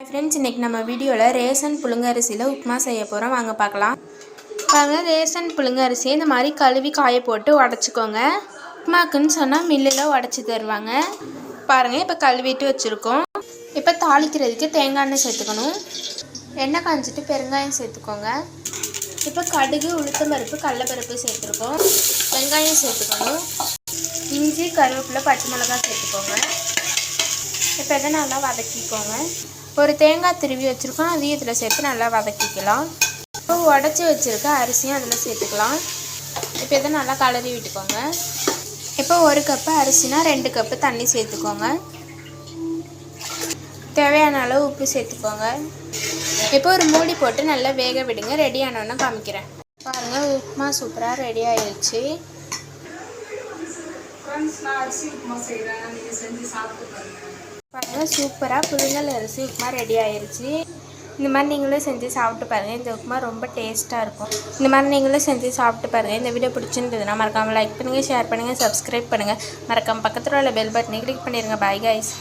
Friends, இன்றைக்கி நம்ம வீடியோவில் ரேஷன் புழுங்கரிசியில் உப்புமா செய்ய போகிறோம். வாங்க பார்க்கலாம். பாருங்கள், ரேஷன் புழுங்கரிசியை இந்த மாதிரி கழுவி காய போட்டு உடச்சிக்கோங்க. உப்புமாக்குன்னு சொன்னால் மில்லில் உடச்சி தருவாங்க. பாருங்கள், இப்போ கழுவிட்டு வச்சுருக்கோம். இப்போ தாளிக்கிறதுக்கு தேங்காய் எண்ணெய் சேர்த்துக்கணும். எண்ணெய் காய்ஞ்சிட்டு பெருங்காயம் சேர்த்துக்கோங்க. இப்போ கடுகு, உளுத்தம்பருப்பு, கடலைப்பருப்பு சேர்த்துருக்கோம். வெங்காயம் சேர்த்துக்கணும். இஞ்சி, கருவேப்பிலை, பச்சை மிளகாய் சேர்த்துக்கோங்க. இப்போ இதை நல்லா வதக்கிக்கோங்க. ஒரு தேங்காய் திருவி வச்சுருக்கோம், அதையும் இதில் சேர்த்து நல்லா வதக்கிக்கலாம். இப்போ உடச்சி வச்சுருக்க அரிசியும் அதில் சேர்த்துக்கலாம். இப்போ இதை நல்லா கலரி விட்டுக்கோங்க. இப்போ 1 கப்பு அரிசினா 2 கப்பு தண்ணி சேர்த்துக்கோங்க. தேவையான அளவு உப்பு சேர்த்துக்கோங்க. இப்போ ஒரு மூடி போட்டு நல்லா வேக விடுங்க. ரெடி ஆனோன்னு காமிக்கிறேன். பாருங்கள், உப்புமா சூப்பராக ரெடி ஆயிடுச்சு. பாருங்கள், சூப்பராக புழுங்கல் அரிசி உப்புமா ரெடி ஆயிடுச்சு. இந்த மாதிரி நீங்களும் செஞ்சு சாப்பிட்டு பாருங்கள். இந்த உப்புமா ரொம்ப டேஸ்ட்டாக இருக்கும். இந்த மாதிரி நீங்களும் செஞ்சு சாப்பிட்டு பாருங்கள். இந்த வீடியோ பிடிச்சிருந்ததுன்னா மறக்காமல் லைக் பண்ணுங்கள், ஷேர் பண்ணுங்கள், சப்ஸ்கிரைப் பண்ணுங்கள். மறக்காமல் பக்கத்தில் உள்ள பெல் பட்டனை கிளிக் பண்ணிடுங்க. Bye guys.